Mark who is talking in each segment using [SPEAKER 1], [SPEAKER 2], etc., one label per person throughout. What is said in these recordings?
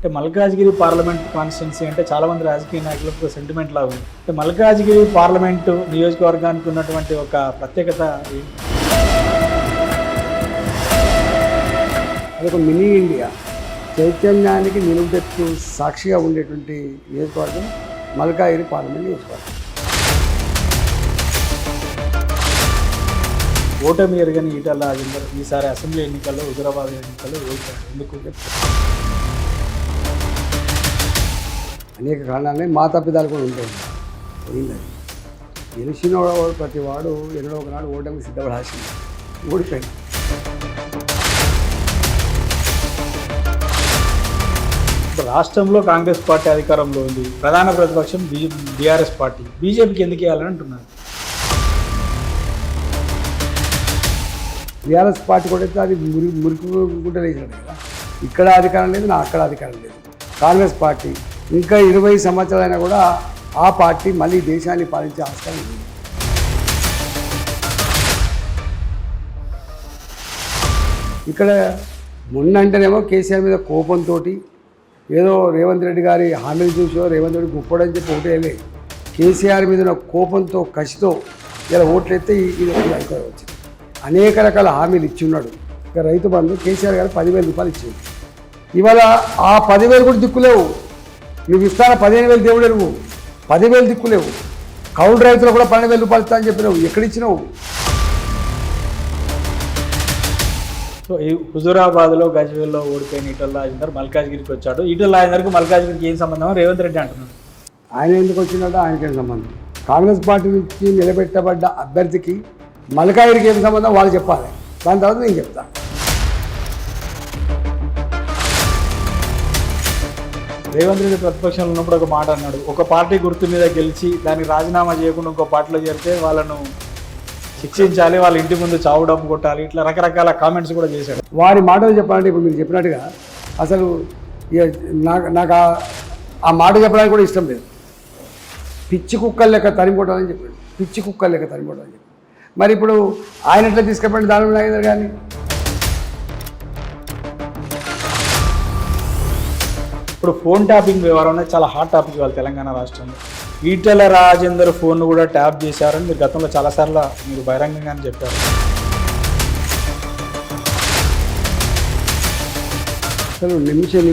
[SPEAKER 1] అంటే Malkajgiri parliament constituency అంటే చాలామంది రాజకీయ నాయకులకు సెంటిమెంట్ లాగా ఉంది. అంటే మల్కాజ్గిరి పార్లమెంటు నియోజకవర్గానికి ఉన్నటువంటి ఒక ప్రత్యేకత ఏంటి?
[SPEAKER 2] అదొక మినీ ఇండియా, చైతన్యానికి నిలువెత్తు సాక్షిగా ఉండేటువంటి నియోజకవర్గం మల్కాజ్గిరి పార్లమెంట్ నియోజకవర్గం.
[SPEAKER 1] ఓటమి ఎరగని ఈటల రాజేందర్ ఈసారి అసెంబ్లీ ఎన్నికల్లో హుజూరాబాద్ ఎన్నికల్లో ఓడిపోయారు. ఎందుకు?
[SPEAKER 2] అనేక కారణాలనే మా తప్పిదాలు కూడా ఉంటాయి. పోయింది అది. గెలిచిన వాడు ప్రతి వాడు ఎన్నడో ఒకనాడు ఓటమికి సిద్ధపడాల్సింది. ఓడిపోయింది.
[SPEAKER 1] రాష్ట్రంలో కాంగ్రెస్ పార్టీ అధికారంలో ఉంది, ప్రధాన ప్రతిపక్షం బీఆర్ఎస్ పార్టీ. బీజేపీకి ఎందుకు వేయాలని అంటున్నారు.
[SPEAKER 2] బీఆర్ఎస్ పార్టీ కూడా అది మురికి వేసినట్టు కదా. ఇక్కడ అధికారం లేదు, నా అక్కడ అధికారం లేదు. కాంగ్రెస్ పార్టీ ఇంకా 20 సంవత్సరాలైనా కూడా ఆ పార్టీ మళ్ళీ దేశాన్ని పాలించే ఆస్కారం ఉంది. ఇక్కడ మొన్నంటేనేమో కేసీఆర్ మీద కోపంతో ఏదో రేవంత్ రెడ్డి గారి హామీలు చూసో రేవంత్ రెడ్డి గొప్పడని చెప్పి ఓటేయలే. కేసీఆర్ మీద ఉన్న కోపంతో కసితో ఇలా ఓట్లు ఎత్తే ఇది అధికారం వచ్చింది. అనేక రకాల హామీలు ఇచ్చి ఉన్నాడు. ఇక రైతు బంధు కేసీఆర్ గారు 10,000 రూపాయలు ఇచ్చింది. ఇవాళ ఆ 10,000 కూడా దిక్కులేవు. నువ్వు ఇస్తాన 15,000 దేవుడే, నువ్వు 10,000 దిక్కులేవు. కౌలు రైతులు కూడా 12,000 రూపాయలు ఇస్తా అని చెప్పినావు, ఎక్కడిచ్చినావు?
[SPEAKER 1] సో ఈ హుజూరాబాద్లో గజ్వేల్లో ఓడిపోయిన ఈటల రాజేందర్ మల్కాజ్గిరికి వచ్చాడు. ఈటల రాజేందర్కి మల్కాజ్గిరికి ఏం సంబంధం? రేవంత్ రెడ్డి అంటున్నాడు.
[SPEAKER 2] ఆయన ఎందుకు వచ్చినట్టు ఆయనకేం సంబంధం? కాంగ్రెస్ పార్టీ నుంచి నిలబెట్టబడ్డ అభ్యర్థికి మల్కాజ్గిరికి ఏం సంబంధం వాళ్ళు చెప్పాలి. దాని తర్వాత నేను చెప్తాను.
[SPEAKER 1] రేవంత్ రెడ్డి ప్రతిపక్షంలో ఉన్నప్పుడు ఒక మాట అన్నాడు, ఒక పార్టీ గుర్తు మీద గెలిచి దానికి రాజీనామా చేయకుండా ఇంకో పార్టీలో చేరితే వాళ్ళను శిక్షించాలి, వాళ్ళ ఇంటి ముందు చావు డబ్బు కొట్టాలి, ఇట్లా రకరకాల కామెంట్స్ కూడా చేశాడు.
[SPEAKER 2] వారి మాటలు చెప్పాలంటే ఇప్పుడు మీరు చెప్పినట్టుగా అసలు నాకు ఆ మాట చెప్పడానికి కూడా ఇష్టం లేదు. పిచ్చి కుక్కల లెక్క తరిమిపోవటాలని చెప్పాడు. పిచ్చి కుక్కల లెక్క తరిమిపోవటాలని చెప్పాడు. మరి ఇప్పుడు ఆయన ఎట్లా తీసుకెళ్ళండి దాని నాగేందర్ కానీ?
[SPEAKER 1] ఇప్పుడు ఫోన్ ట్యాపింగ్ వ్యవహారం అనేది చాలా హాట్ టాపిక్ ఇవాళ తెలంగాణ రాష్ట్రంలో. ఈటల రాజేందర్ ఫోన్ కూడా ట్యాప్ చేశారని మీరు గతంలో చాలాసార్లు మీరు బహిరంగంగానే చెప్పారు.
[SPEAKER 2] అసలు నిమిషం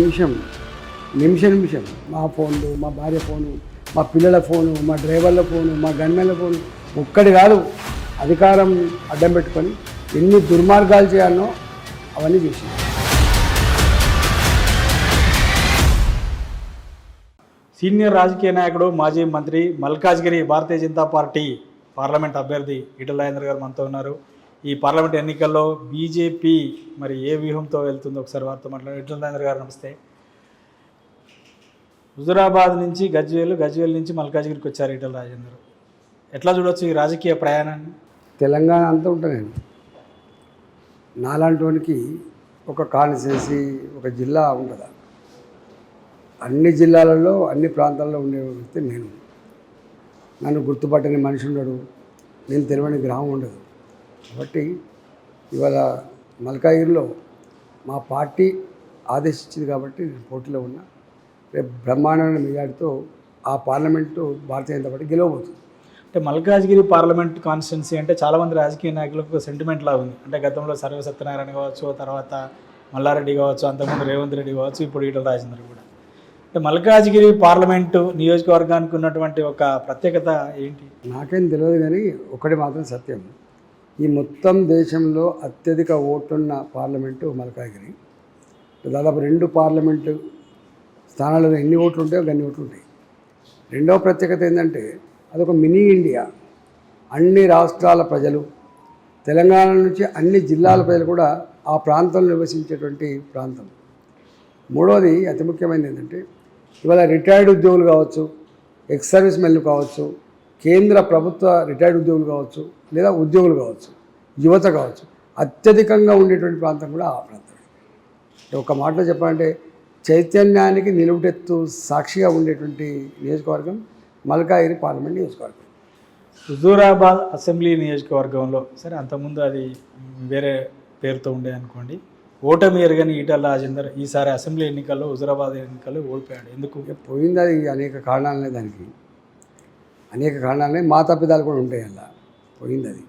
[SPEAKER 2] మా ఫోన్లు, మా భార్య ఫోను, మా పిల్లల ఫోను, మా డ్రైవర్ల ఫోను, మా గన్మెన్ల ఫోను ఒక్కటి కాదు, అధికారం అడ్డం పెట్టుకొని ఎన్ని దుర్మార్గాలు చేయాలనో అవన్నీ చేసింది.
[SPEAKER 1] సీనియర్ రాజకీయ నాయకుడు, మాజీ మంత్రి, మల్కాజ్గిరి భారతీయ జనతా పార్టీ పార్లమెంట్ అభ్యర్థి ఈటల రాజేందర్ గారు మనతో ఉన్నారు. ఈ పార్లమెంట్ ఎన్నికల్లో బీజేపీ మరి ఏ వ్యూహంతో వెళ్తుందో ఒకసారి వారితో మాట్లాడారు. ఈటల రాజేందర్ గారు నమస్తే. హుజూరాబాద్ నుంచి గజ్వేల్ నుంచి మల్కాజ్గిరికి వచ్చారు ఈటల రాజేందర్. ఎట్లా చూడవచ్చు ఈ రాజకీయ ప్రయాణాన్ని?
[SPEAKER 2] తెలంగాణ అంతా ఉంటానండి. నాలాంటి వానికి ఒక కాన్స్టిట్యున్సీ, ఒక జిల్లా ఉంటుందా? అన్ని జిల్లాలలో అన్ని ప్రాంతాల్లో ఉండే వ్యక్తి నేను. నన్ను గుర్తుపట్టని మనిషి ఉండడు, నేను తెలియని గ్రామం ఉండదు. కాబట్టి ఇవాళ మల్కాజ్గిరిలో మా పార్టీ ఆదేశించింది కాబట్టి నేను పోటీలో ఉన్నా. రేపు బ్రహ్మాండమైన మెజార్టీతో ఆ పార్లమెంటు భారతీయ జనతా పార్టీ గెలవబోతుంది.
[SPEAKER 1] అంటే మల్కాజ్గిరి పార్లమెంట్ కాన్స్టిట్యున్సీ అంటే చాలామంది రాజకీయ నాయకులకు సెంటిమెంట్ లాగా ఉంది. అంటే గతంలో సర్వ సత్యనారాయణ కావచ్చు, తర్వాత మల్లారెడ్డి కావచ్చు, అంతకుముందు రేవంత్ రెడ్డి కావచ్చు, ఇప్పుడు ఈటల రాజేందర్ కూడా. అంటే మల్కాజ్గిరి పార్లమెంటు నియోజకవర్గానికి ఉన్నటువంటి ఒక ప్రత్యేకత ఏంటి?
[SPEAKER 2] నాకేం తెలియదు, కానీ ఒకటి మాత్రం సత్యం. ఈ మొత్తం దేశంలో అత్యధిక ఓట్లున్న పార్లమెంటు మల్కాజ్గిరి. దాదాపు 2 పార్లమెంటు స్థానాలలో ఎన్ని ఓట్లు ఉంటాయో అన్ని ఓట్లు ఉంటాయి. రెండవ ప్రత్యేకత ఏంటంటే అదొక మినీ ఇండియా. అన్ని రాష్ట్రాల ప్రజలు, తెలంగాణ నుంచి అన్ని జిల్లాల ప్రజలు కూడా ఆ ప్రాంతంలో నివసించేటువంటి ప్రాంతం. మూడవది అతి ముఖ్యమైనది ఏంటంటే ఇవాళ రిటైర్డ్ ఉద్యోగులు కావచ్చు, ఎక్స్ సర్వీస్ మెన్లు కావచ్చు, కేంద్ర ప్రభుత్వ రిటైర్డ్ ఉద్యోగులు కావచ్చు, లేదా ఉద్యోగులు కావచ్చు, యువత కావచ్చు, అత్యధికంగా ఉండేటువంటి ప్రాంతం కూడా ఆ ప్రాంతం. ఒక మాటలో చెప్పాలంటే చైతన్యానికి నిలువెత్తు సాక్షిగా ఉండేటువంటి నియోజకవర్గం మల్కాజ్గిరి పార్లమెంట్ నియోజకవర్గం.
[SPEAKER 1] హుజూరాబాద్ అసెంబ్లీ నియోజకవర్గంలో సరే అంతకుముందు అది వేరే పేరుతో ఉండే అనుకోండి, ఓటమి ఎరగని ఈటల రాజేందర్ ఈసారి అసెంబ్లీ ఎన్నికల్లో హుజురాబాద్ ఎన్నికల్లో ఓడిపోయాడు. ఎందుకు?
[SPEAKER 2] పోయింది అది అనేక కారణాలనే దానికి అనేక కారణాలనే మా తప్పిదాలు కూడా ఉంటాయి అలా పోయింది అది.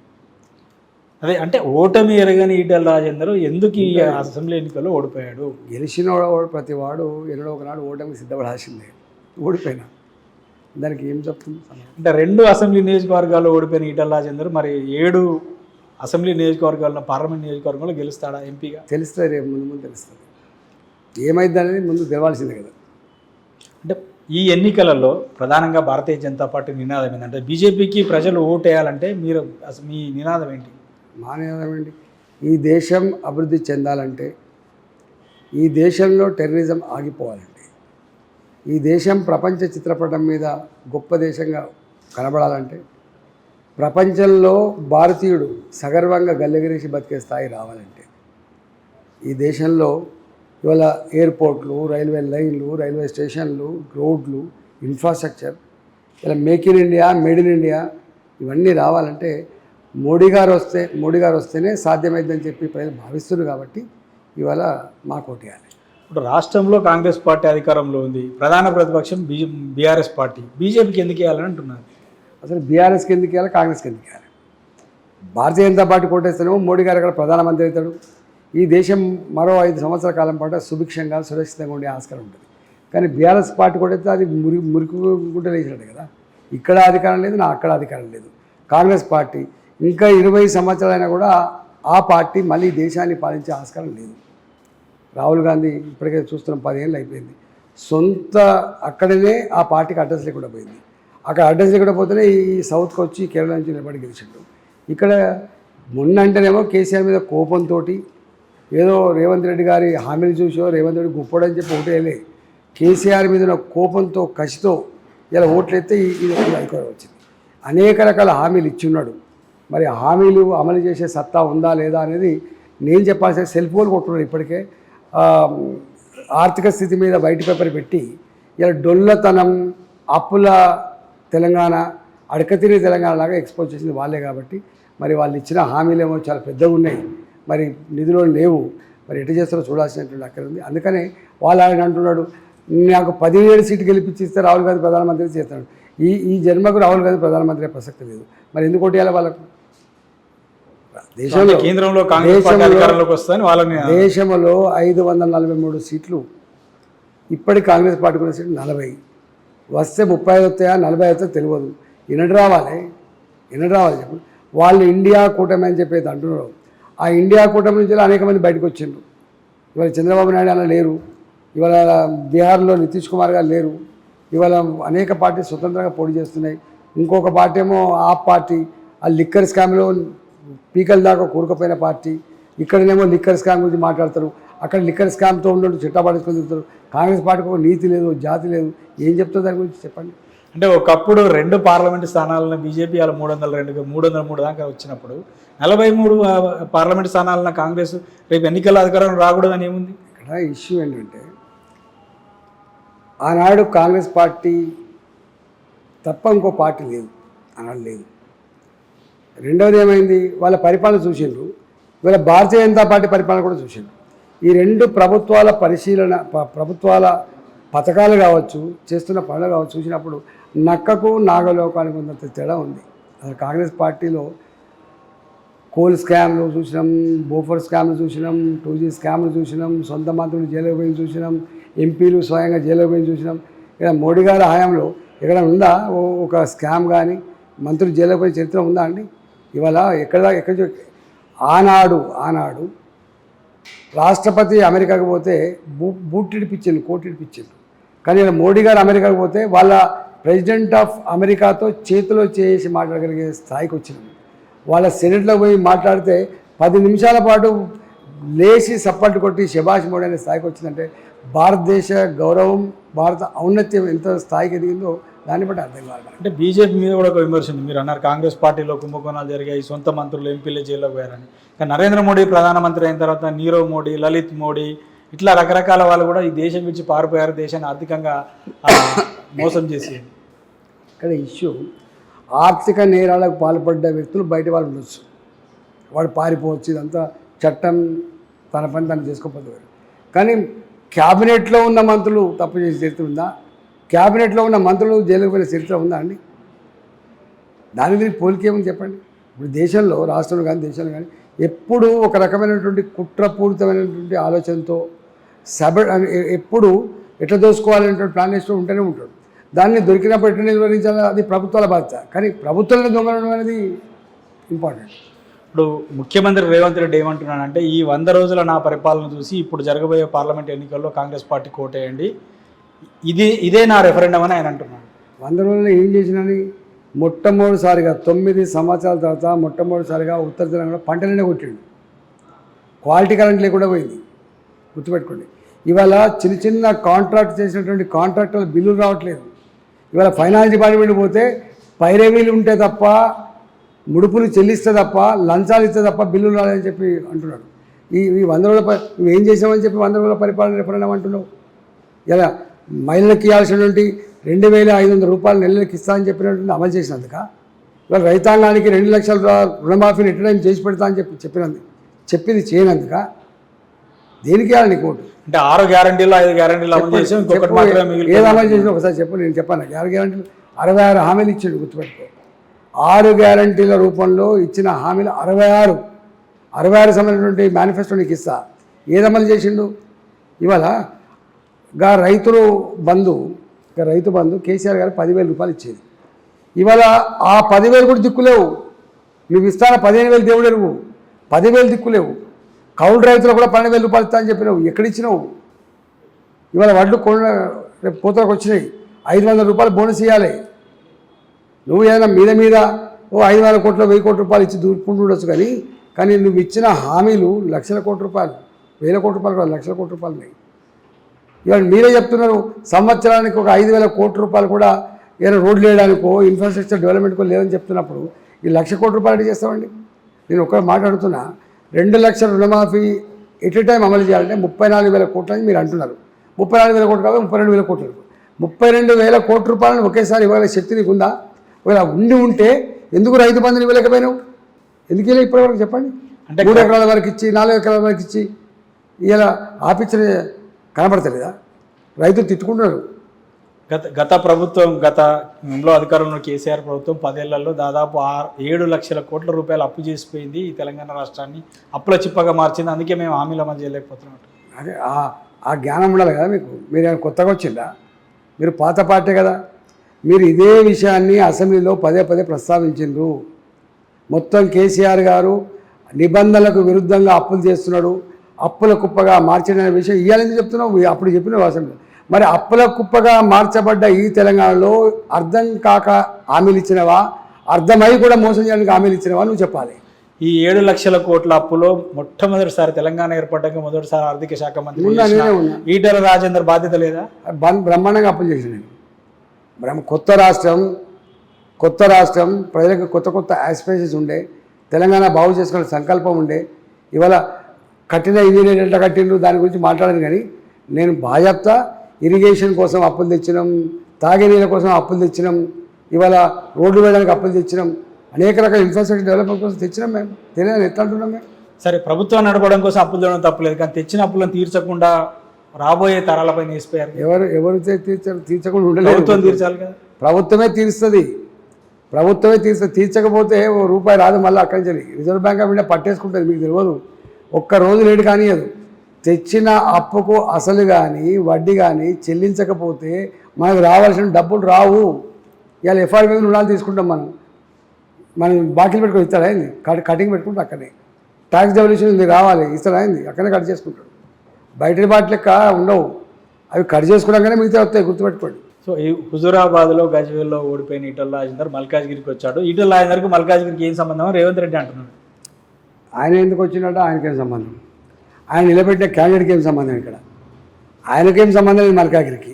[SPEAKER 1] అదే అంటే ఓటమి ఎరగని ఈటల రాజేందర్ ఎందుకు ఈ అసెంబ్లీ ఎన్నికల్లో ఓడిపోయాడు?
[SPEAKER 2] గెలిచిన ప్రతి వాడు ఎన్నడో ఒకనాడు ఓటమికి సిద్ధపడాల్సిందే. ఓడిపోయినా దానికి ఏం చెప్తుంది?
[SPEAKER 1] అంటే 2 అసెంబ్లీ నియోజకవర్గాల్లో ఓడిపోయిన ఈటల రాజేందర్ మరి 7 అసెంబ్లీ నియోజకవర్గాల్లో పార్లమెంట్ నియోజకవర్గంలో గెలుస్తాడా ఎంపీగా?
[SPEAKER 2] తెలుస్తుంది, రేపు ముందు ముందు తెలుస్తుంది ఏమైంది అనేది ముందు తెలవాల్సిందే కదా.
[SPEAKER 1] అంటే ఈ ఎన్నికలలో ప్రధానంగా భారతీయ జనతా పార్టీ నినాదం ఏంటంటే బీజేపీకి ప్రజలు ఓటు వేయాలంటే మీరు అసలు మీ నినాదం ఏంటి?
[SPEAKER 2] మా నినాదం ఏంటి? ఈ దేశం అభివృద్ధి చెందాలంటే, ఈ దేశంలో టెర్రరిజం ఆగిపోవాలంటే, ఈ దేశం ప్రపంచ చిత్రపటం మీద గొప్ప దేశంగా కనబడాలంటే, ప్రపంచంలో భారతీయుడు సగర్వంగా గల్లెగిరేసి బతికే స్థాయి రావాలంటే, ఈ దేశంలో ఇవాళ ఎయిర్పోర్ట్లు, రైల్వే లైన్లు, రైల్వే స్టేషన్లు, రోడ్లు, ఇన్ఫ్రాస్ట్రక్చర్, ఇలా make in India, made in India ఇవన్నీ రావాలంటే మోడీ గారు వస్తేనే సాధ్యమైందని చెప్పి ప్రజలు భావిస్తున్నారు. కాబట్టి ఇవాళ మాకు ఓటేయాలి.
[SPEAKER 1] ఇప్పుడు రాష్ట్రంలో కాంగ్రెస్ పార్టీ అధికారంలో ఉంది, ప్రధాన ప్రతిపక్షం బీఆర్ఎస్ పార్టీ. బీజేపీకి ఎందుకు వేయాలని అంటున్నారు?
[SPEAKER 2] అసలు బీఆర్ఎస్కి ఎందుకు వేయాలి, కాంగ్రెస్కి ఎందుకు వేయాలి? భారతీయ జనతా పార్టీ కోటేస్తేనేమో మోడీ గారు అక్కడ ప్రధానమంత్రి అవుతాడు. ఈ దేశం మరో 5 సంవత్సరాల కాలం పాటు సుభిక్షంగా సురక్షితంగా ఉండే ఆస్కారం ఉంటుంది. కానీ బీఆర్ఎస్ పార్టీ కొట్టేస్తే అది మురికి లేచినట్టు కదా. ఇక్కడ అధికారం లేదు, అక్కడ అధికారం లేదు. కాంగ్రెస్ పార్టీ ఇంకా 20 సంవత్సరాలైనా కూడా ఆ పార్టీ మళ్ళీ దేశాన్ని పాలించే ఆస్కారం లేదు. రాహుల్ గాంధీ ఇప్పటికే చూస్తున్నాం 10 ఏళ్ళు అయిపోయింది. సొంత అక్కడనే ఆ పార్టీకి అడ్రస్ లేకుండా పోయింది. అక్కడ అడ్రస్ లేకుండా పోతేనే ఈ సౌత్కి వచ్చి కేరళ నుంచి నిలబడి గెలిచిండు. ఇక్కడ మొన్నంటేనేమో కేసీఆర్ మీద కోపంతో ఏదో రేవంత్ రెడ్డి గారి హామీలు చూసో రేవంత్ రెడ్డి గొప్పడని చెప్పి ఓటేయలే. కేసీఆర్ మీద ఉన్న కోపంతో కసితో ఇలా ఓట్లు ఎత్తే ఇది అధికారం వచ్చింది. అనేక రకాల హామీలు ఇచ్చి ఉన్నాడు. మరి హామీలు అమలు చేసే సత్తా ఉందా లేదా అనేది నేను చెప్పాల్సిన సెల్ ఫోన్ కొట్టున్నాడు. ఇప్పటికే ఆర్థిక స్థితి మీద వైట్ పేపర్ పెట్టి ఇలా డొల్లతనం, అప్పుల తెలంగాణ, అడకతిరి తెలంగాణ లాగా ఎక్స్పోజ్ చేసింది వాళ్ళే. కాబట్టి మరి వాళ్ళు ఇచ్చిన హామీలు ఏమో చాలా పెద్దగా ఉన్నాయి, మరి నిధులు లేవు. మరి ఎటు చేస్తారో చూడాల్సినటువంటి అక్కడ ఉంది. అందుకనే వాళ్ళు ఆయన అంటున్నాడు, నాకు 17 సీట్లు గెలిపించిస్తే రాహుల్ గాంధీ ప్రధానమంత్రి చేస్తాడు. ఈ జన్మకు రాహుల్ గాంధీ ప్రధానమంత్రి ప్రసక్తి లేదు. మరి ఎందుకు ఓటేయాలి వాళ్ళకు? దేశంలో 543 సీట్లు, ఇప్పటికి కాంగ్రెస్ పార్టీ కూడా సీట్లు 40 వస్తే 35 వస్తాయా 40 వస్తాయో తెలియదు. ఎన్నడు రావాలి చెప్పండి. వాళ్ళు ఇండియా కూటమి అని చెప్పేది అంటున్నారు. ఆ ఇండియా కూటమి నుంచి అనేక మంది బయటకు వచ్చిండ్రు. ఇవాళ చంద్రబాబు నాయుడు అలా లేరు, ఇవాళ బీహార్లో నితీష్ కుమార్ గారు లేరు. ఇవాళ అనేక పార్టీ స్వతంత్రంగా పోటీ చేస్తున్నాయి. ఇంకొక పార్టీ ఏమో ఆ పార్టీ ఆ లిక్కర్ స్కామ్లో పీకల దాకా కూరుకుపోయిన పార్టీ. ఇక్కడనేమో లిక్కర్ స్కామ్ గురించి మాట్లాడతారు, అక్కడ లిక్కర్ స్కామ్తో ఉన్నట్టు చిట్టాపడేసుకొని తిరుగుతారు. కాంగ్రెస్ పార్టీకి ఒక నీతి లేదు, జాతి లేదు. ఏం చెప్తారు దాని గురించి చెప్పండి.
[SPEAKER 1] అంటే ఒకప్పుడు 2 పార్లమెంటు స్థానాలను బీజేపీ అలా 303 దాకా వచ్చినప్పుడు 43 పార్లమెంటు స్థానాలను కాంగ్రెస్ రేపు ఎన్నికల అధికారం రాకూడదని ఏముంది?
[SPEAKER 2] ఇక్కడ ఇష్యూ ఏంటంటే ఆనాడు కాంగ్రెస్ పార్టీ తప్ప ఇంకో పార్టీ లేదు, ఆనాడు లేదు. రెండవది ఏమైంది, వాళ్ళ పరిపాలన చూసిండ్రు, వీళ్ళ భారతీయ జనతా పార్టీ పరిపాలన కూడా చూసిండ్రు. ఈ 2 ప్రభుత్వాల పరిశీలన, ప్రభుత్వాల పథకాలు కావచ్చు, చేస్తున్న పనులు కావచ్చు చూసినప్పుడు నక్కకు నాగలోకానికి ఉన్నంత తేడా ఉంది. అసలు కాంగ్రెస్ పార్టీలో కోల్ స్కామ్లు చూసినాం, బోఫర్ స్కామ్లు చూసినాం, 2G స్కామ్లు చూసినాం, సొంత మంత్రులు జైలు పోయి చూసినాం, ఎంపీలు స్వయంగా జైలు పోయి చూసినాం. ఇక్కడ మోడీ గారి హయాంలో ఎక్కడ ఉందా ఒక స్కామ్ కానీ మంత్రులు జైలు పోయి చరిత్ర ఉందా అండి? ఇవాళ ఎక్కడ ఆనాడు రాష్ట్రపతి అమెరికాకు పోతే బూటిడిపించింది, కోటిడిపించింది. కానీ ఇలా మోడీ గారు అమెరికాకు పోతే వాళ్ళ ప్రెసిడెంట్ ఆఫ్ అమెరికాతో చేతిలో చేసి మాట్లాడగలిగే స్థాయికి వచ్చినాం. వాళ్ళ సెనెట్లో పోయి మాట్లాడితే 10 నిమిషాల పాటు లేచి సప్పట్టు కొట్టి శభాష్ మోడీ అనే స్థాయికి వచ్చిందంటే భారతదేశ గౌరవం, భారత ఔన్నత్యం ఎంత స్థాయికి ఎదిగిందో దాన్ని బట్టి అర్థం కావాలి.
[SPEAKER 1] అంటే బీజేపీ మీద కూడా ఒక విమర్శ ఉంది. మీరు అన్నారు కాంగ్రెస్ పార్టీలో కుంభకోణాలు జరిగాయి, సొంత మంత్రులు ఎంపీలు జైల్లో పోయారని. కానీ నరేంద్ర మోడీ ప్రధానమంత్రి అయిన తర్వాత నీరవ్ మోడీ, లలిత్ మోడీ ఇట్లా రకరకాల వాళ్ళు కూడా ఈ దేశం నుంచి పారిపోయారు, దేశాన్ని ఆర్థికంగా మోసం చేసి.
[SPEAKER 2] ఇక్కడ ఇష్యూ ఆర్థిక నేరాలకు పాల్పడ్డ వ్యక్తులు బయట వాళ్ళు ఉండొచ్చు, వాడు పారిపోవచ్చు. ఇదంతా చట్టం తన పని తను చేసుకోకపోతే. కానీ క్యాబినెట్లో ఉన్న మంత్రులు తప్పు చేసే చరిత్ర ఉందా? క్యాబినెట్లో ఉన్న మంత్రులు జైలుకు పోయిన చరిత్ర ఉందా అండి? దాని మీద పోలికేమని చెప్పండి. ఇప్పుడు దేశంలో, రాష్ట్రంలో కానీ దేశంలో కానీ ఎప్పుడు ఒక రకమైనటువంటి కుట్రపూరితమైనటువంటి ఆలోచనతో ఎప్పుడు ఎట్లా దోసుకోవాలనేటువంటి ప్లాన్ వేస్తూ ఉంటూనే ఉంటాడు. దాన్ని దొరికినప్పుడు ఎట్లా నిర్వహించాలి, అది ప్రభుత్వాల బాధ్యత. కానీ ప్రభుత్వాలను దొంగలడం అనేది ఇంపార్టెంట్.
[SPEAKER 1] ఇప్పుడు ముఖ్యమంత్రి రేవంత్ రెడ్డి ఏమంటున్నాడంటే, ఈ 100 రోజుల నా పరిపాలన చూసి ఇప్పుడు జరగబోయే పార్లమెంట్ ఎన్నికల్లో కాంగ్రెస్ పార్టీ కోటేయండి, ఇదే నా రెఫరెండం అని ఆయన అంటున్నాడు.
[SPEAKER 2] 100 రోజుల్లో ఏం చేసినని మొట్టమొదటిసారిగా 9 సంవత్సరాల తర్వాత మొట్టమొదటిసారిగా ఉత్తర తెలంగాణ పంటలనే కొట్టిండు. క్వాలిటీ కరెంట్ లేకుండా పోయింది, గుర్తుపెట్టుకోండి. ఇవాళ చిన్న చిన్న కాంట్రాక్ట్ చేసినటువంటి కాంట్రాక్టుల బిల్లులు రావట్లేదు. ఇవాళ ఫైనాన్స్ డిపార్ట్మెంట్ పోతే పైరవీలు ఉంటే తప్ప, ముడుపులు చెల్లిస్తే తప్ప, లంచాలు ఇస్తే తప్ప బిల్లులు రాలేదని చెప్పి అంటున్నాడు. ఈ 100 రోజుల నువ్వు ఏం చేసామని చెప్పి 100 రోజుల పరిపాలన రెఫరెండం అంటున్నావు. ఇలా మహిళలకు ఇవ్వాల్సినటువంటి 2,500 రూపాయలు నెలలకు ఇస్తా అని చెప్పినటువంటి అమలు చేసినందుక, ఇవాళ రైతాంగానికి 2 లక్షల రుణమాఫీని ఎట్లా చేసి పెడతా అని చెప్పింది చేయనందుక దేనికి ఇవ్వాలి నీకు ఓటు?
[SPEAKER 1] అంటే 6 గ్యారంటీలు 5 గ్యారంటీలు అమలు చేసి ఇంకొకటి మాత్రమే మిగిలింది.
[SPEAKER 2] ఏది అమలు చేసినా ఒకసారి చెప్పు, నేను చెప్పాను. 6 గ్యారంటీలు 66 హామీలు ఇచ్చాడు, గుర్తుపెట్టుకో. 6 గ్యారంటీల రూపంలో ఇచ్చిన హామీలు 66 సంబంధించినటువంటి మేనిఫెస్టో నీకు ఇస్తా. ఏది అమలు చేసిండు? ఇవాళ రైతు బంధు కేసీఆర్ గారు 10,000 రూపాయలు ఇచ్చేది. ఇవాళ ఆ 10,000 కూడా దిక్కులేవు. నువ్వు ఇస్తాన 15,000 దేవుడు ఎరువు, 10,000 దిక్కులేవు. కౌలు రైతులు కూడా 12,000 రూపాయలు ఇస్తా అని చెప్పినావు, ఎక్కడిచ్చినావు? ఇవాళ వడ్లు రేపు పూతలకు వచ్చినాయి, 500 రూపాయలు బోనస్ ఇవ్వాలి. నువ్వు ఏదైనా మీద 5,000 కోట్లు 1,000 కోట్ల రూపాయలు ఇచ్చి దూరుకుంటూ ఉండొచ్చు. కానీ నువ్వు ఇచ్చిన హామీలు లక్షల కోట్ల రూపాయలు, 1,000 కోట్ల రూపాయలు కాదు, లక్షల కోట్ల రూపాయలు ఉన్నాయి. ఇవాళ మీరే చెప్తున్నారు సంవత్సరానికి ఒక 5,000 కోట్ల రూపాయలు కూడా ఏదైనా రోడ్లు వేయడానికో ఇన్ఫ్రాస్ట్రక్చర్ డెవలప్మెంట్కో లేదని చెప్తున్నప్పుడు ఈ 1,00,000 కోట్ల రూపాయలు చేస్తామండి. నేను ఒక్క మాట్లాడుతున్నా, 2 లక్షల రుణమాఫీ ఎట్ ఏ టైం అమలు చేయాలంటే 34,000 కోట్లు అని మీరు అంటున్నారు. 34,000 కోట్లు కాదు, 32,000 కోట్లు. 32,000 కోట్ల రూపాయలను ఒకేసారి ఇవ్వగల శక్తి నీకు ఉందా? ఒకవేళ ఉంటే ఎందుకు రైతు బంధుని ఇవ్వలేకపోయినావు? ఎందుకు ఇలా ఇప్పటివరకు చెప్పండి. అంటే 3 ఎకరాల వరకు ఇచ్చి 4 ఎకరాల వరకు ఇచ్చి ఇలా ఆపించిన కనబడతలేదా? రైతులు తిట్టుకుంటున్నారు.
[SPEAKER 1] గత గతంలో అధికారంలో కేసీఆర్ ప్రభుత్వం 10 ఏళ్లలో దాదాపు 7 లక్షల కోట్ల రూపాయలు అప్పు చేసిపోయింది. ఈ తెలంగాణ రాష్ట్రాన్ని అప్పుల చిప్పగా మార్చింది. అందుకే మేము హామీలు అమలు చేయలేకపోతున్నాం.
[SPEAKER 2] అదే ఆ జ్ఞానం ఉండాలి కదా మీకు. మీరు కొత్తగా వచ్చిందా? మీరు పాత పార్టీ కదా. మీరు ఇదే విషయాన్ని అసెంబ్లీలో పదే ప్రస్తావించిండ్రు. మొత్తం కేసీఆర్ గారు నిబంధనలకు విరుద్ధంగా అప్పులు చేస్తున్నాడు, అప్పుల కుప్పగా మార్చిన విషయం ఇవ్వాలని చెప్తున్నావు. అప్పుడు చెప్పినావు అసెంబ్లీ. మరి అప్పుల కుప్పగా మార్చబడ్డ ఈ తెలంగాణలో అర్థం కాక హామీలు ఇచ్చినవా, అర్థమై కూడా మోసం చేయడానికి హామీలు ఇచ్చినవా నువ్వు చెప్పాలి. ఈ
[SPEAKER 1] 7 లక్షల కోట్ల అప్పులో మొట్టమొదటిసారి తెలంగాణ ఏర్పడ్డాక మొదటిసారి ఆర్థిక శాఖ మంత్రి ఈటెల రాజేందర్ బాధ్యత లేదా?
[SPEAKER 2] బ్రహ్మాండంగా అప్పులు చేసిన నేను. కొత్త రాష్ట్రం ప్రజలకు కొత్త ఆస్పిరేషన్స్ ఉండే, తెలంగాణ బాగు చేసుకునే సంకల్పం ఉండే. ఇవాళ కట్టిన ఇంజనీర్ ఎట్లా కట్టిండ్రు దాని గురించి మాట్లాడాను. కానీ నేను బాధ్యత ఇరిగేషన్ కోసం అప్పులు తెచ్చినాం, తాగే నీళ్ళ కోసం అప్పులు తెచ్చినాం, ఇవాళ రోడ్లు వేయడానికి అప్పులు తెచ్చినాం, అనేక రకాల ఇన్ఫ్రాస్ట్రక్చర్ డెవలప్మెంట్ కోసం తెచ్చినాం. మేము తెలియదు ఎట్లా అంటున్నాం మేము.
[SPEAKER 1] సరే, ప్రభుత్వం నడపడం కోసం అప్పులు తెచ్చడం తప్పలేదు, కానీ తెచ్చిన అప్పులను తీర్చకుండా రాబోయే తరాలపై వేసిపోయారు.
[SPEAKER 2] ఎవరు తీర్చకుండా ఉండలేదు.
[SPEAKER 1] ప్రభుత్వం తీర్చాలి కదా.
[SPEAKER 2] ప్రభుత్వమే తీరుస్తుంది. తీర్చకపోతే రూపాయి రాదు. మళ్ళీ అక్కడి నుంచి రిజర్వ్ బ్యాంక్ ఆఫ్ ఇండియా పట్టేసుకుంటుంది. మీకు తెలియదు, ఒక్కరోజు లేటు కానియదు. తెచ్చిన అప్పుకు అసలు కానీ వడ్డీ కానీ చెల్లించకపోతే మనకు రావాల్సిన డబ్బులు రావు. ఇవాళ ఎఫ్ఆర్పీ రుణాలు తీసుకుంటాం. మనం బాకీలు పెట్టుకొని ఇస్తాడా అయింది, కటింగ్ పెట్టుకుంటాం. అక్కడే ట్యాక్స్ డెవల్యూషన్ ఉంది, రావాలి, ఇస్తాడా అయింది, అక్కడనే కట్ చేసుకుంటాడు. బయట బాటి లెక్క ఉండవు, అవి కట్ చేసుకున్నాకనే మిగతా వస్తాయి, గుర్తుపెట్టుకోండి.
[SPEAKER 1] సో ఈ హుజూరాబాద్లో గజ్వేల్లో ఓడిపోయిన ఈటెల రాజేందర్ మల్కాజ్గిరికి వచ్చాడు. ఈటెల రాజేందర్కి మల్కాజ్గిరికి ఏం సంబంధం? రేవంత్ రెడ్డి అంటున్నాడు.
[SPEAKER 2] ఆయన ఎందుకు వచ్చినట్టు ఆయనకేం సంబంధం? ఆయన నిలబెట్టిన క్యాండిడేట్కి ఏం సంబంధం? ఇక్కడ ఆయనకేం సంబంధం లేదు మల్కాజ్గిరికి.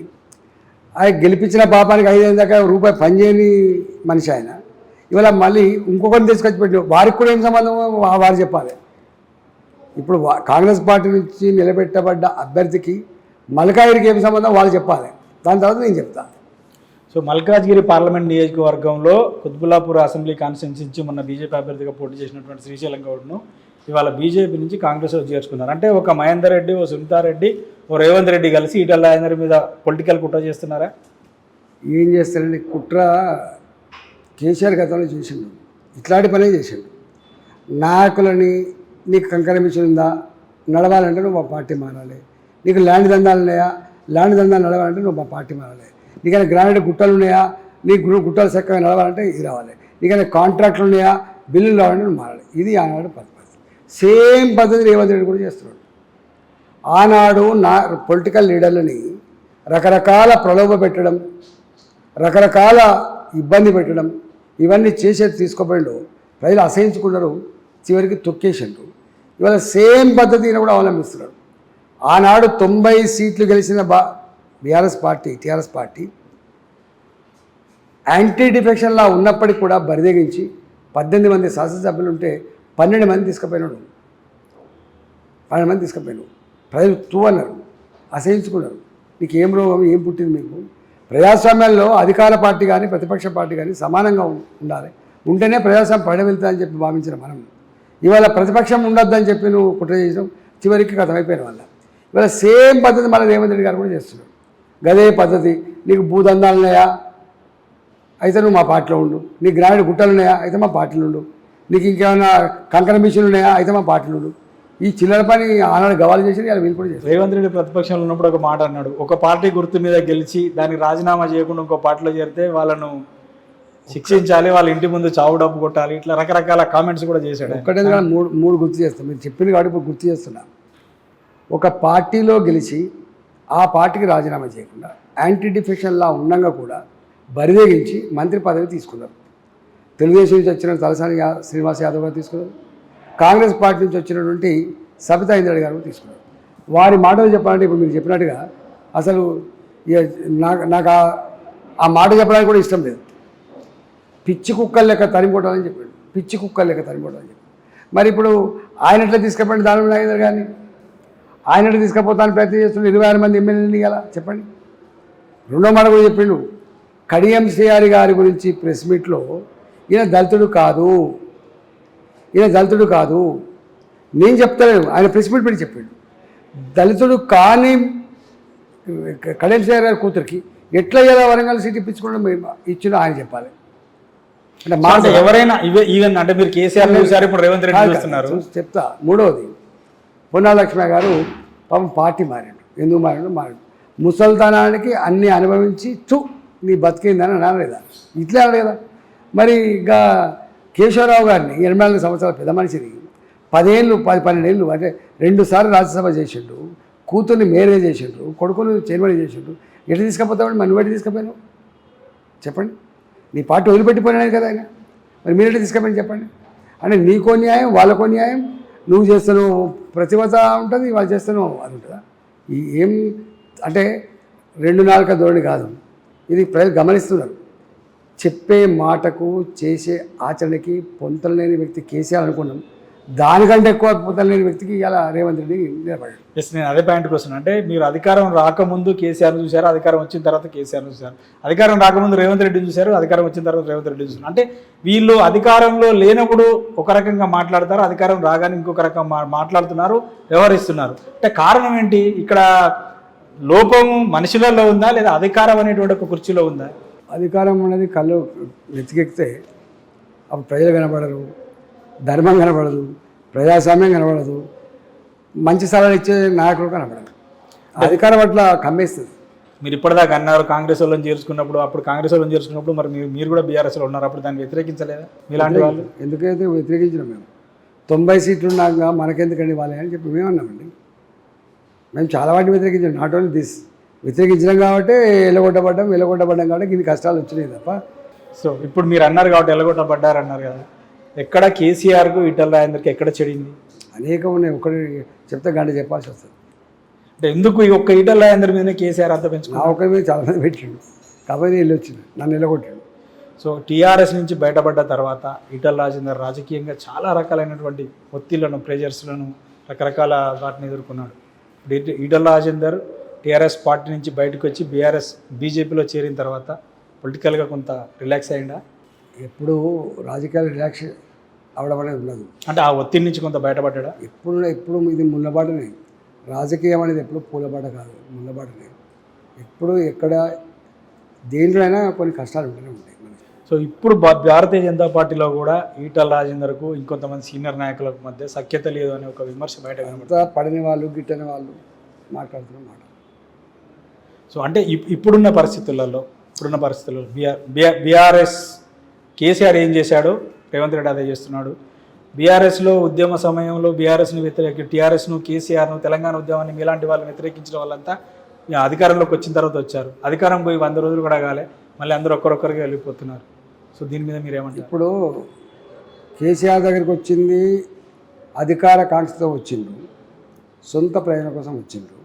[SPEAKER 2] ఆయన గెలిపించిన పాపానికి 5,000 దాకా రూపాయి పనిచేయని మనిషి ఆయన. ఇవాళ మళ్ళీ ఇంకొకరిని తీసుకొచ్చి పెట్టి వారికి కూడా ఏం సంబంధం వారు చెప్పాలి. ఇప్పుడు కాంగ్రెస్ పార్టీ నుంచి నిలబెట్టబడ్డ అభ్యర్థికి మల్కాజ్గిరికి ఏం సంబంధం వాళ్ళు చెప్పాలి. దాని తర్వాత నేను చెప్తాను.
[SPEAKER 1] సో మల్కాజ్గిరి పార్లమెంట్ నియోజకవర్గంలో కుత్బుల్లాపూర్ అసెంబ్లీ కాన్స్టిట్యున్సీ నుంచి మొన్న బీజేపీ అభ్యర్థిగా పోటీ చేసినటువంటి శ్రీశైలం గౌడ్ను ఇవాళ బీజేపీ నుంచి కాంగ్రెస్లో చేర్చుకున్నారు. అంటే ఒక మహేందర్ రెడ్డి, ఓ సునీతారెడ్డి, ఓ రేవంత్ రెడ్డి కలిసి ఈటల రాజేందర్ మీద పొలిటికల్ కుట్ర చేస్తున్నారా?
[SPEAKER 2] ఏం చేస్తారండి కుట్ర? కేసీఆర్ గతంలో చేసిండు, ఇట్లాంటి పనే చేసిండు. నాయకులని నీకు కంకర మిషన్ ఉందా, నడవాలంటే నువ్వు మా పార్టీ మారాలి. నీకు ల్యాండ్ దందాలు ఉన్నాయా, ల్యాండ్ దందాలు నడవాలంటే నువ్వు మా పార్టీ మారాలి. నీకైనా గ్రానైట్ గుట్టలు ఉన్నాయా, నీకు గుట్టలు చక్కగా నడవాలంటే ఇది రావాలి. నీకైనా కాంట్రాక్ట్లు ఉన్నాయా, బిల్లులు రావాలంటే నువ్వు మారాలి. ఇది ఆనాడు పద్ధతి. సేమ్ పద్ధతి రేవంత్ రెడ్డి కూడా చేస్తున్నాడు. ఆనాడు పొలిటికల్ లీడర్లని రకరకాల ప్రలోభ పెట్టడం, రకరకాల ఇబ్బంది పెట్టడం, ఇవన్నీ చేసేది తీసుకోపోయిండు. ప్రజలు అసహించుకున్నారు, చివరికి తొక్కేసిండు. ఇవాళ సేమ్ పద్ధతిని కూడా అవలంబిస్తున్నాడు. ఆనాడు 90 సీట్లు గెలిచిన టీఆర్ఎస్ పార్టీ యాంటీ డిఫెక్షన్లా ఉన్నప్పటికీ కూడా బరిదెగించి 18 మంది శాసనసభ్యులు ఉంటే 12 మంది తీసుకుపోయినాడు. 12 మంది తీసుకుపోయినాడు. ప్రజలు అన్నారు, అసహించుకున్నారు. నీకు ఏం రోగం, ఏం పుట్టింది మీకు? ప్రజాస్వామ్యాల్లో అధికార పార్టీ కానీ ప్రతిపక్ష పార్టీ కానీ సమానంగా ఉండాలి, ఉంటేనే ప్రజాస్వామ్యం పడవెళ్తుందని చెప్పి భావించిన మనం ఇవాళ ప్రతిపక్షం ఉండొద్దని చెప్పి నువ్వు కుట్ర చేసాం, చివరికి కథమైపోయిన వల్ల. ఇవాళ సేమ్ పద్ధతి మళ్ళీ రేవంత్ రెడ్డి గారు కూడా చేస్తున్నాడు. గదే పద్ధతి. నీకు భూదందాలు ఉన్నాయా, అయితే నువ్వు మా పార్టీలో ఉండు. నీకు గ్రానైట్ గుట్టలు ఉన్నాయా, అయితే మా పార్టీలో ఉండు. నీకు ఇంకేమైనా కంకర మిషన్లు ఉన్నాయా, అయితే మా పార్టీలో ఉండు. ఈ చిల్లర పని ఆనాడు గవాలు చేసి ఇలా వీళ్ళు కూడా చేస్తారు.
[SPEAKER 1] రేవంత్ రెడ్డి ప్రతిపక్షంలో ఉన్నప్పుడు ఒక మాట అన్నాడు, ఒక పార్టీ గుర్తు మీద గెలిచి దానికి రాజీనామా చేయకుండా ఇంకో పార్టీలో చేరితే వాళ్ళను శిక్షించాలి, వాళ్ళ ఇంటి ముందు చావు డబ్బు కొట్టాలి, ఇట్లా రకరకాల కామెంట్స్ కూడా చేశాడు.
[SPEAKER 2] ఒక్కటే మూడు గుర్తు చేస్తాను. మీరు చెప్పింది కాబట్టి ఇప్పుడు గుర్తు చేస్తున్నా. ఒక పార్టీలో గెలిచి ఆ పార్టీకి రాజీనామా చేయకుండా యాంటీ డిఫెక్షన్లా ఉండగా కూడా బరిదెగించి మంత్రి పదవి తీసుకున్నారు. తెలుగుదేశం నుంచి వచ్చిన తలసాని శ్రీనివాస్ యాదవ్ గారు తీసుకున్నారు. కాంగ్రెస్ పార్టీ నుంచి వచ్చినటువంటి సబితా ఇంద్రెడ్డి గారు తీసుకున్నారు. వారి మాటలు చెప్పాలంటే ఇప్పుడు మీరు చెప్పినట్టుగా అసలు నాకు ఆ మాట చెప్పడానికి కూడా ఇష్టం లేదు. పిచ్చి కుక్కలు లెక్క తరిమిపోవటాలని చెప్పాడు. పిచ్చి కుక్కలు లెక్క తరిమిపోవటాలని చెప్పాడు. మరి ఇప్పుడు ఆయన ఎట్లా తీసుకుపోయింది దాని నాగేందర్ గారిని? ఆయన ఎట్లా తీసుకుపోతానికి ప్రయత్నం చేస్తున్న 26 మంది ఎమ్మెల్యేలు ఇలా చెప్పండి. రెండో మాట కూడా చెప్పిండు, కడియం శ్రీహరి గారి గురించి ప్రెస్ మీట్లో ఈయన దళితుడు కాదు, ఈయన దళితుడు కాదు, నేను చెప్తాను. ఆయన ప్రెస్ మీట్ పెట్టి చెప్పిండు, దళితుడు కానీ కడియం శ్రీహరి గారి కూతురికి ఎట్లా ఇలా వరంగల్ సీట్ ఇప్పించుకోవడం ఇచ్చినా ఆయన చెప్పాలి. అంటే మాట
[SPEAKER 1] ఎవరైనా ఈవెన్ అంటే మీరు కేసీఆర్ చూసారు, ఇప్పుడు రేవంత్ రెడ్డి చూస్తున్నారు.
[SPEAKER 2] చెప్తా. మూడవది, పొన్నాల లక్ష్మి గారు పాపం పార్టీ మారాడు. ఎందుకు మారాడు? ముసల్తనానికి అన్నీ అనుభవించి నీ బతికిందని అనలేదా? ఇట్లే అనలేదా? మరి ఇంకా కేశవరావు గారిని 84 సంవత్సరాల పెద్ద మనిషిని 10 ఏళ్ళు 12 ఏళ్ళు అంటే 2 సార్లు రాజ్యసభ చేసిండు, కూతుర్ని మేరే చేసిండు, కొడుకుని చైర్మన్ చేసిండు. ఎట్లా తీసుకపోతామని మన బట్టి తీసుకుపోయాను చెప్పండి? నీ పార్టీ వదిలిపెట్టిపోయినాడు కదా ఆయన, మరి మీరు ఎట్లా తీసుకుపోయాను చెప్పండి? అంటే నీకో న్యాయం, వాళ్ళకో న్యాయం. నువ్వు చేస్తాను ప్రతిభత ఉంటుంది, వాళ్ళు చేస్తాను అది ఉంటుందా? ఏం అంటే 2 నాలుక ధోరణి కాదు ఇది. ప్రజలు గమనిస్తున్నారు. చెప్పే మాటకు చేసే ఆచరణకి పొంతలు లేని వ్యక్తి కేసీఆర్ అనుకున్నాం. దానికంటే ఎక్కువ పొంతలు లేని వ్యక్తికి ఇలా రేవంత్ రెడ్డి నిలబడ్డాడు.
[SPEAKER 1] ఎస్, నేను అదే పాయింట్కి వస్తున్నాను. అంటే మీరు అధికారం రాకముందు కేసీఆర్ చూశారు, అధికారం వచ్చిన తర్వాత కేసీఆర్ చూశారు. అధికారం రాకముందు రేవంత్ రెడ్డిని చూశారు, అధికారం వచ్చిన తర్వాత రేవంత్ రెడ్డి చూశారు. అంటే వీళ్ళు అధికారంలో లేనప్పుడు ఒక రకంగా మాట్లాడతారు, అధికారం రాగానే ఇంకొక రకం మాట్లాడుతున్నారు, వ్యవహరిస్తున్నారు. అంటే కారణం ఏంటి? ఇక్కడ లోపం మనుషులలో ఉందా, లేదా అధికారం అనేటువంటి ఒక కుర్చీలో ఉందా?
[SPEAKER 2] అధికారం అనేది కళ్ళు వెతికెక్కితే అప్పుడు ప్రజలు కనపడరు, ధర్మం కనపడదు, ప్రజాస్వామ్యం కనపడదు, మంచి సలహాలు ఇచ్చే నాయకులు కనపడరు. అధికారం పట్ల కమ్మేస్తుంది.
[SPEAKER 1] మీరు ఇప్పటిదాకా అన్నారు కాంగ్రెస్ వాళ్ళని చేర్చుకున్నప్పుడు, అప్పుడు కాంగ్రెస్ వాళ్ళని చేర్చుకున్నప్పుడు మరి మీరు కూడా బీఆర్ఎస్లో ఉన్నారు, అప్పుడు దాన్ని వ్యతిరేకించలేదా మీలాంటి వాళ్ళు?
[SPEAKER 2] ఎందుకైతే వ్యతిరేకించినాం మేము. 90 సీట్లు ఉన్నాక మనకెందుకండి వాళ్ళే అని చెప్పి మేమన్నామండి. మేము చాలా వాటిని వ్యతిరేకించాం. నాట్ ఓన్లీ దిస్ వ్యతిరేకించడం కాబట్టి ఎల్లగొట్టబడ్డాం కాబట్టి ఇన్ని కష్టాలు వచ్చినాయి తప్ప.
[SPEAKER 1] సో ఇప్పుడు మీరు అన్నారు కాబట్టి ఎల్లగొట్టబడ్డారు అన్నారు కదా, ఎక్కడ కేసీఆర్కు ఈటల రాజేందర్కి ఎక్కడ చెడింది?
[SPEAKER 2] అనేకం ఉన్నాయి. ఒకటి చెప్తే గంట చెప్పాల్సి వస్తుంది.
[SPEAKER 1] అంటే ఎందుకు ఈ ఒక్క ఈటల రాజేందర్ మీద కేసీఆర్ అంతా పెంచుకున్నాడు?
[SPEAKER 2] ఆ ఒక్కరి మీద చాలామంది పెట్టిండు, కాబట్టి వెళ్ళి వచ్చింది, నన్ను ఎల్లగొట్టాడు.
[SPEAKER 1] సో టీఆర్ఎస్ నుంచి బయటపడ్డ తర్వాత ఈటల రాజేందర్ రాజకీయంగా చాలా రకాలైనటువంటి ఒత్తిళ్లను, ప్రెజర్స్లను, రకరకాల వాటిని ఎదుర్కొన్నాడు. ఈటల రాజేందర్ టీఆర్ఎస్ పార్టీ నుంచి బయటకు వచ్చి బీజేపీలో చేరిన తర్వాత పొలిటికల్గా కొంత రిలాక్స్ అయ్యిందా?
[SPEAKER 2] ఎప్పుడు రాజకీయాలు అవడం అనేది ఉండదు.
[SPEAKER 1] అంటే ఆ ఒత్తిడి నుంచి కొంత బయటపడ్డా.
[SPEAKER 2] ఎప్పుడు ఇది ముళ్ళబాటనే. రాజకీయం అనేది ఎప్పుడు పూలబాట కాదు, ముళ్ళబాటనే. ఎప్పుడు ఎక్కడ దేంట్లో అయినా కొన్ని కష్టాలు ఉంటూనే ఉంటాయి మనకి.
[SPEAKER 1] సో ఇప్పుడు భారతీయ జనతా పార్టీలో కూడా ఈటల రాజేందర్కు ఇంకొంతమంది సీనియర్ నాయకులకు మధ్య సఖ్యత లేదు అనే ఒక విమర్శ బయట
[SPEAKER 2] అంతా పడిన వాళ్ళు గిట్టని వాళ్ళు మాట్లాడుతున్న మాట.
[SPEAKER 1] సో అంటే ఇప్పుడున్న పరిస్థితుల్లో బీఆర్ఎస్ కేసీఆర్ ఏం చేశాడో రేవంత్ రెడ్డి అదే చేస్తున్నాడు. బీఆర్ఎస్లో ఉద్యమ సమయంలో బీఆర్ఎస్ను టీఆర్ఎస్ను కేసీఆర్ను తెలంగాణ ఉద్యమాన్ని మీలాంటి వాళ్ళని వ్యతిరేకించిన వాళ్ళంతా అధికారంలోకి వచ్చిన తర్వాత వచ్చారు. అధికారం పోయి 100 రోజులు కూడా కాలే, మళ్ళీ అందరూ ఒక్కరొక్కరికి వెళ్ళిపోతున్నారు. సో దీని మీద మీరేమంటారు?
[SPEAKER 2] ఇప్పుడు కేసీఆర్ దగ్గరికి వచ్చింది అధికార కాంక్షతో వచ్చిండ్రు, సొంత ప్రయోజనం కోసం వచ్చిండ్రు.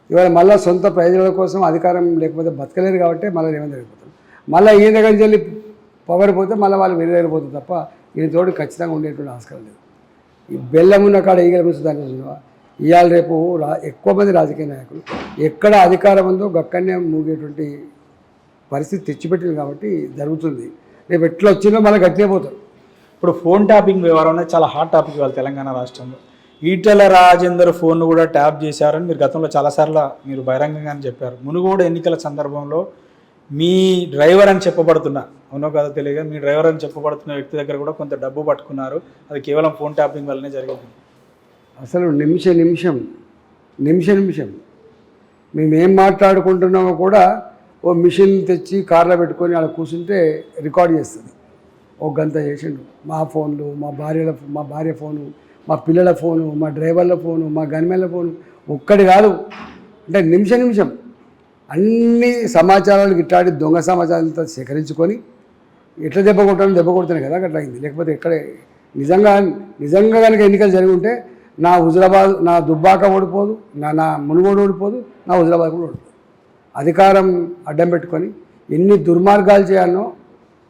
[SPEAKER 2] ఇవాళ మళ్ళీ సొంత ప్రయోజనాల కోసం అధికారం లేకపోతే బతకలేరు కాబట్టి మళ్ళీ రేవంత్ వెళ్ళిపోతారు. మళ్ళీ ఈయన దగ్గర నుంచి వెళ్ళి పవర్ పోతే మళ్ళీ వాళ్ళు వేరే దగ్గర పోతుంది తప్ప ఈయన తోడు ఖచ్చితంగా ఉండేటువంటి ఆస్కారం లేదు. ఈ బెల్లం ఉన్న కాడ ఈగల మించుదాన్ని చూసినవా. ఇవాళ రేపు ఎక్కువ మంది రాజకీయ నాయకులు ఎక్కడ అధికారం ఉందో గక్కడనే మూగేటువంటి పరిస్థితి తెచ్చిపెట్టింది కాబట్టి జరుగుతుంది. రేపు ఎట్లా వచ్చిందో మళ్ళీ గట్టినే పోతారు.
[SPEAKER 1] ఇప్పుడు ఫోన్ ట్యాపింగ్ వ్యవహారం అనేది చాలా హాట్ టాపిక్ ఇవాళ తెలంగాణ రాష్ట్రంలో. ఈటల రాజేందర్ ఫోన్ను కూడా ట్యాప్ చేశారని మీరు గతంలో చాలాసార్లు మీరు బహిరంగంగానే చెప్పారు. మునుగోడు ఎన్నికల సందర్భంలో మీ డ్రైవర్ అని చెప్పబడుతున్న, అవునో కాదో తెలియదు, మీ డ్రైవర్ అని చెప్పబడుతున్న వ్యక్తి దగ్గర కూడా కొంత డబ్బు పట్టుకున్నారు. అది కేవలం ఫోన్ ట్యాపింగ్ వల్లనే జరిగింది.
[SPEAKER 2] అసలు నిమిషం మేమేం మాట్లాడుకుంటున్నామో కూడా ఓ మిషన్ తెచ్చి కార్లో పెట్టుకొని అలా కూర్చుంటే రికార్డ్ చేస్తుంది. ఒక గంట చేసిండు. మా ఫోన్లు, మా భార్య ఫోను, మా పిల్లల ఫోను, మా డ్రైవర్ల ఫోను, మా గన్మెన్ల ఫోను, ఒక్కటి కాదు. అంటే నిమిషం అన్ని సమాచారాలు ఇట్లాంటి దొంగ సమాచారాలతో సేకరించుకొని ఎట్లా దెబ్బ కొడుతున్నాయి కదా అట్లా అయింది. లేకపోతే ఎక్కడ నిజంగా కనుక ఎన్నికలు జరిగి ఉంటే నా హుజురాబాద్, నా దుబ్బాక ఓడిపోదు, నా మునుగోడు ఓడిపోదు, నా హుజురాబాద్ కూడా ఓడిపోదు. అధికారం అడ్డం పెట్టుకొని ఎన్ని దుర్మార్గాలు చేయాలనో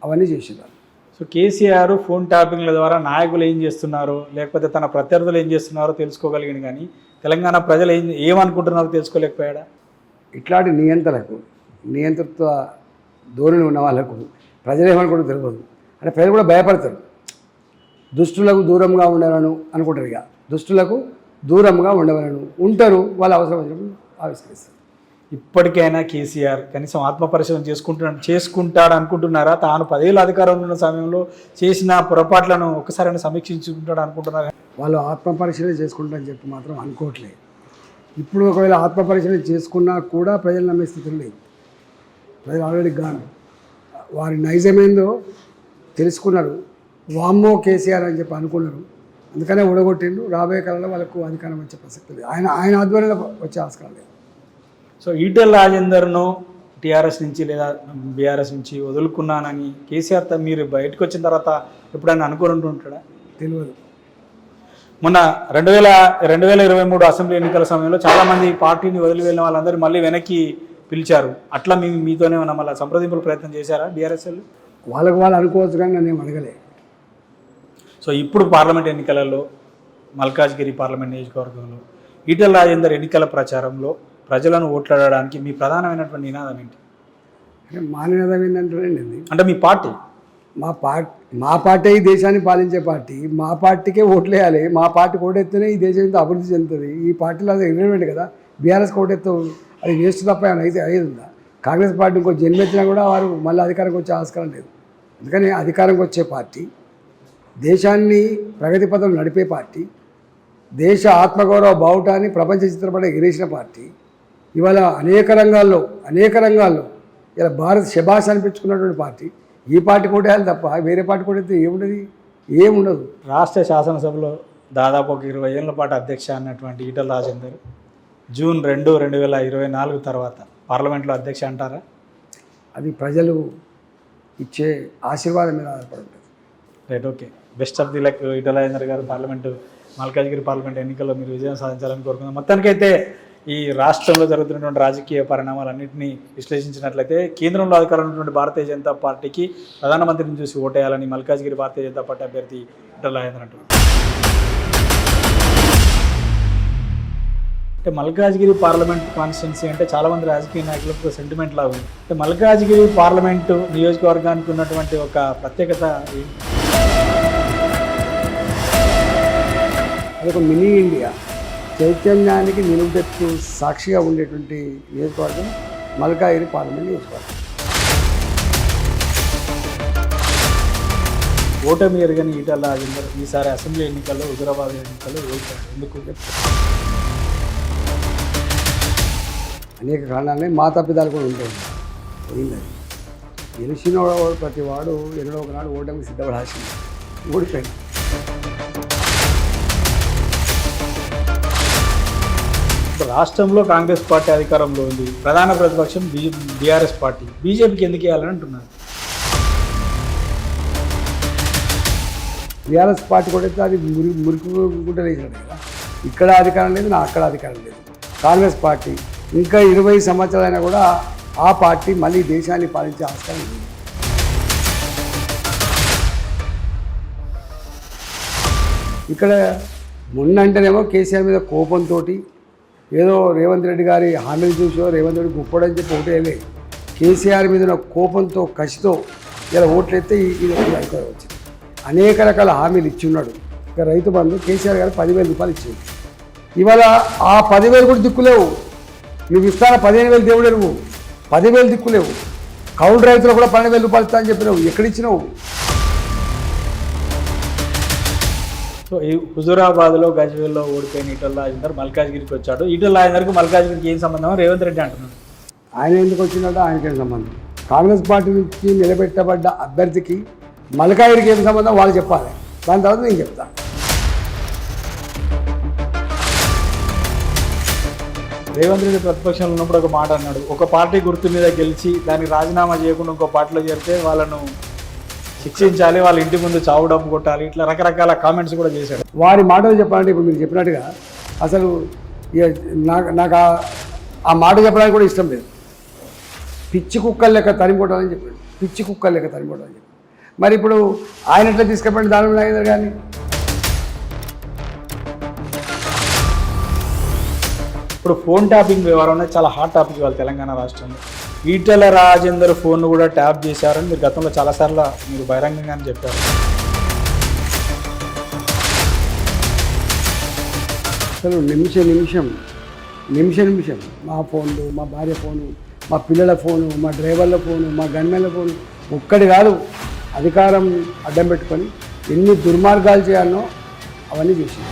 [SPEAKER 2] అవన్నీ చేసేవారు.
[SPEAKER 1] సో కేసీఆర్ ఫోన్ ట్యాపింగ్ల ద్వారా నాయకులు ఏం చేస్తున్నారో లేకపోతే తన ప్రత్యర్థులు ఏం చేస్తున్నారో తెలుసుకోగలిగింది, కానీ తెలంగాణ ప్రజలు ఏమనుకుంటున్నారో తెలుసుకోలేకపోయాడా?
[SPEAKER 2] ఇట్లాంటి నియంతృత్వ ధోరణి ఉన్న వాళ్ళకు ప్రజలు ఏమనుకుంటూ తెలియదు. అంటే ప్రజలు కూడా భయపడతారు. దుష్టులకు దూరంగా ఉండాలను అనుకుంటారు. ఇక దుష్టులకు దూరంగా ఉండవలను ఉంటారు. వాళ్ళు అవసరం వచ్చినప్పుడు ఆవిష్కరిస్తారు.
[SPEAKER 1] ఇప్పటికైనా కేసీఆర్ కనీసం ఆత్మపరిశీలన చేసుకుంటాడు అనుకుంటున్నారా? తాను 10 ఏళ్ళ అధికారంలో ఉన్న సమయంలో చేసిన పొరపాట్లను ఒకసారి సమీక్షించుకుంటాడు అనుకుంటున్నారా?
[SPEAKER 2] వాళ్ళు ఆత్మపరిశీలన చేసుకుంటారని చెప్పి మాత్రం అనుకోవట్లేదు. ఇప్పుడు ఒకవేళ ఆత్మపరిశీలన చేసుకున్నా కూడా ప్రజలు నమ్మే స్థితిలో లేదు. ప్రజలు ఆల్రెడీ వారి నైజమేందో తెలుసుకున్నారు. వామ్మో కేసీఆర్ అని చెప్పి అనుకున్నారు. అందుకనే ఓడగొట్టిండు. రాబోయే కాలంలో వాళ్ళకు అధికారం వచ్చే ప్రసక్తి లేదు. ఆయన ఆధ్వర్యంలో వచ్చే ఆస్కారం లేదు.
[SPEAKER 1] సో ఈటల రాజేందర్ను టీఆర్ఎస్ నుంచి లేదా బీఆర్ఎస్ నుంచి వదులుకున్నానని కేసీఆర్ మీరు బయటకు వచ్చిన తర్వాత ఎప్పుడైనా అనుకుంటూ ఉంటాడా?
[SPEAKER 2] తెలియదు.
[SPEAKER 1] మొన్న 2023 అసెంబ్లీ ఎన్నికల సమయంలో చాలామంది పార్టీని వదిలి వెళ్ళిన వాళ్ళందరూ మళ్ళీ వెనక్కి పిలిచారు. అట్లా మీతోనే ఉన్న మళ్ళీ సంప్రదింపుల ప్రయత్నం చేశారా బీఆర్ఎస్ వాళ్ళు?
[SPEAKER 2] వాళ్ళు అనుకోవచ్చు కానీ నన్ను ఏం అడగలే.
[SPEAKER 1] సో ఇప్పుడు పార్లమెంట్ ఎన్నికలలో మల్కాజ్గిరి పార్లమెంట్ నియోజకవర్గంలో ఈటల రాజేందర్ ఎన్నికల ప్రచారంలో ప్రజలను ఓట్లాడడానికి మీ ప్రధానమైనటువంటి నినాదం ఏంటి?
[SPEAKER 2] అంటే మా నినాదం ఏంటంటే,
[SPEAKER 1] అంటే మీ పార్టీ
[SPEAKER 2] మా పార్టీ ఈ దేశాన్ని పాలించే పార్టీ. మా పార్టీకే ఓట్లు వేయాలి. మా పార్టీకి ఓటెత్తేనే ఈ దేశం ఇంత అభివృద్ధి చెందుతుంది. ఈ పార్టీలో అది ఇర్రెలెవెంట్ కదా. బీఆర్ఎస్కి ఓటెత్తు అది వేస్ట్ తప్ప అయితే అయ్యేది ఉందా? కాంగ్రెస్ పార్టీ ఇంకో జన్మెత్తినా కూడా వారు మళ్ళీ అధికారంకి వచ్చే ఆస్కారం లేదు. అందుకని అధికారంకి వచ్చే పార్టీ, దేశాన్ని ప్రగతి పథంలో నడిపే పార్టీ, దేశ ఆత్మగౌరవ బావుటాన్ని ప్రపంచ చిత్రపట ఎగిరేసిన పార్టీ, ఇవాళ అనేక రంగాల్లో ఇలా భారత్ శభాష్ అనిపించుకున్నటువంటి పార్టీ. ఈ పార్టీ కొట్టేయాలి తప్ప వేరే పార్టీ కొట్టేస్తే ఏముండదు.
[SPEAKER 1] రాష్ట్ర శాసనసభలో దాదాపు ఒక 20 ఏళ్ల పాటు అధ్యక్ష అన్నటువంటి ఈటల రాజేందర్ జూన్ 2, 2024 తర్వాత పార్లమెంట్లో అధ్యక్ష అంటారా?
[SPEAKER 2] అది ప్రజలు ఇచ్చే ఆశీర్వాదం మీద ఆధారపడి ఉంటుంది.
[SPEAKER 1] Right, okay. Best of the luck Etela Rajender గారు. మల్కాజ్గిరి పార్లమెంట్ ఎన్నికల్లో మీరు విజయం సాధించాలని కోరుకుందాం. మొత్తానికైతే ఈ రాష్ట్రంలో జరుగుతున్నటువంటి రాజకీయ పరిణామాలన్నింటినీ విశ్లేషించినట్లయితే కేంద్రంలో అధికారంలో ఉన్నటువంటి భారతీయ జనతా పార్టీకి ప్రధానమంత్రిని చూసి ఓటేయాలని మల్కాజ్గిరి భారతీయ జనతా పార్టీ అభ్యర్థి ఈటల రాజేందర్ అంటున్నారు. అంటే మల్కాజ్గిరి పార్లమెంట్ కాన్స్టిట్యున్సీ అంటే చాలామంది రాజకీయ నాయకులకు సెంటిమెంట్ లాగా ఉంది. అంటే మల్కాజ్గిరి పార్లమెంటు నియోజకవర్గానికి ఉన్నటువంటి ఒక ప్రత్యేకత
[SPEAKER 2] అదొక మినీ ఇండియా చైతన్యానికి నిలువెత్తు సాక్షిగా ఉండేటువంటి నియోజకవర్గం మల్కాజిగిరి పార్లమెంట్ నియోజకవర్గం.
[SPEAKER 1] ఓటమి ఎరగని ఈటల రాజేందర్ ఈసారి అసెంబ్లీ ఎన్నికల్లో హుజురాబాద్ ఎన్నికల్లో ఓడిపోయారు. ఎందుకు?
[SPEAKER 2] అనేక కారణాలనే మా తప్పిదాలు కూడా ఉంటాయి. పోయింది అది. గెలిచిన వాడు ప్రతి వాడు ఎన్నడో ఒకనాడు ఓటమికి సిద్ధపడాల్సింది. ఓడిపోయింది.
[SPEAKER 1] రాష్ట్రంలో కాంగ్రెస్ పార్టీ అధికారంలో ఉంది, ప్రధాన ప్రతిపక్షం బీఆర్ఎస్ పార్టీ. బీజేపీకి ఎందుకు వేయాలని అంటున్నారు.
[SPEAKER 2] బీఆర్ఎస్ పార్టీ కూడా అది మురికి గుంట వేసినట్టు కదా. ఇక్కడ అధికారం లేదు, నా అక్కడ అధికారం లేదు. కాంగ్రెస్ పార్టీ ఇంకా 20 సంవత్సరాలైనా కూడా ఆ పార్టీ మళ్ళీ దేశాన్ని పాలించే ఆస్కారం ఉంది. ఇక్కడ మొన్నంటేనేమో కేసీఆర్ మీద కోపంతో ఏదో రేవంత్ రెడ్డి గారి హామీలు చూసో రేవంత్ రెడ్డి గొప్పడని చెప్పి ఓటేయలే. కేసీఆర్ మీద ఉన్న కోపంతో కసితో ఇలా ఓట్లు ఎత్తే ఇది అధికారం వచ్చింది. అనేక రకాల హామీలు ఇచ్చి ఉన్నాడు. ఇక రైతు బంధు కేసీఆర్ గారు 10,000 రూపాయలు ఇచ్చింది. ఇవాళ ఆ 10,000 కూడా దిక్కులేవు. నువ్వు ఇస్తాన 15,000 దేవుడే, నువ్వు 10,000 దిక్కులేవు. కౌలు రైతులు కూడా 12,000 రూపాయలు ఇస్తా అని చెప్పినావు. ఎక్కడిచ్చినావు?
[SPEAKER 1] సో ఈ హుజురాబాద్లో గజ్వేల్లో ఓడిపోయిన ఈటల రాజేందర్ మల్కాజ్గిరికి వచ్చాడు. ఈటల రాజేందర్కి మల్కాజ్గిరికి ఏం సంబంధం? రేవంత్ రెడ్డి అంటున్నాడు.
[SPEAKER 2] ఆయన ఎందుకు వచ్చినట్టు ఆయనకేం సంబంధం? కాంగ్రెస్ పార్టీ నుంచి నిలబెట్టబడ్డ అభ్యర్థికి మల్కాజ్గిరికి ఏం సంబంధం వాళ్ళు చెప్పాలి. దాని తర్వాత నేను చెప్తాను.
[SPEAKER 1] రేవంత్ రెడ్డి ప్రతిపక్షంలో ఉన్నప్పుడు ఒక మాట అన్నాడు, ఒక పార్టీ గుర్తు మీద గెలిచి దానికి రాజీనామా చేయకుండా ఇంకో పార్టీలో చేరితే వాళ్ళను శిక్షించాలి, వాళ్ళ ఇంటి ముందు చావు డబ్బు కొట్టాలి, ఇట్లా రకరకాల కామెంట్స్ కూడా చేశాడు.
[SPEAKER 2] వారి మాటలు చెప్పాలంటే ఇప్పుడు మీరు చెప్పినట్టుగా అసలు నాకు ఆ మాట చెప్పడానికి కూడా ఇష్టం లేదు. పిచ్చి కుక్కలు లెక్క తరిమిపోవటాలని చెప్పాడు. పిచ్చి కుక్కలు లెక్క తరిమిపోవటాలని చెప్పాడు. మరి ఇప్పుడు ఆయన ఎట్లా తీసుకెళ్ళండి దాని నాగేందర్ కానీ?
[SPEAKER 1] ఇప్పుడు ఫోన్ ట్యాపింగ్ వ్యవహారం అనేది చాలా హాట్ టాపిక్ ఇవాళ తెలంగాణ రాష్ట్రంలో. ఈటల రాజేందర్ ఫోన్ కూడా ట్యాప్ చేశారని మీరు గతంలో చాలాసార్లు మీరు బహిరంగంగానే చెప్పారు.
[SPEAKER 2] అసలు నిమిషం మా ఫోన్లు, మా భార్య ఫోను, మా పిల్లల ఫోను, మా డ్రైవర్ల ఫోను, మా గన్మెన్ల ఫోను ఒక్కటి కాదు, అధికారం అడ్డం పెట్టుకొని ఎన్ని దుర్మార్గాలు చేయాలనో అవన్నీ చేసింది.